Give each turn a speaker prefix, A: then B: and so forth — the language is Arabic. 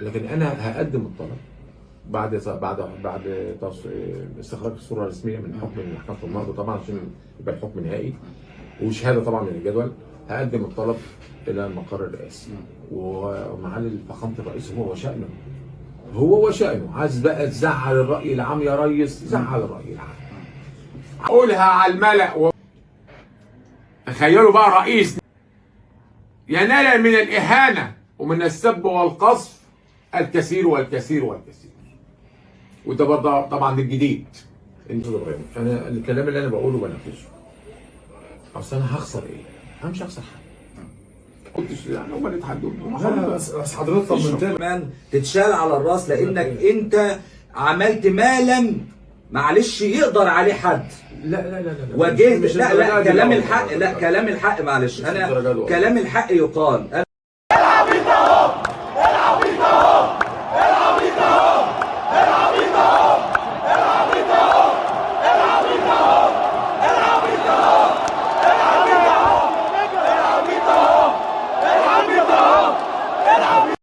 A: لكن انا هقدم الطلب بعد استخراج الصوره الرسميه من حكم من محكمه النقض طبعا عشان يبقى الحكم نهائي، وشهاده طبعا من الجدول. هقدم الطلب الى المقر الرئاسي، ومعالي فخامه الرئيس هو وشأنه عايز بقى تزعل الرأي العام يا ريس، زعل الرأي العام. قولها على الملأ تخيلوا بقى رئيس ينال من الإهانة ومن السب والقصف الكثير والكثير والكثير. وده برضه طبعا الجديد. انا الكلام اللي انا بقوله بنفذه. اصل انا هخسر ايه؟ انا مش هخسر حاجه. قلتش يعني هم اللي اتحدوني.
B: لا بس حضرتك طمنتني كمان تتشال على الراس لانك انت عملت ما لم معلش يقدر عليه حد.
A: لا
B: واجهت. لا كلام الحق، لا كلام الحق معلش، انا كلام الحق يقال.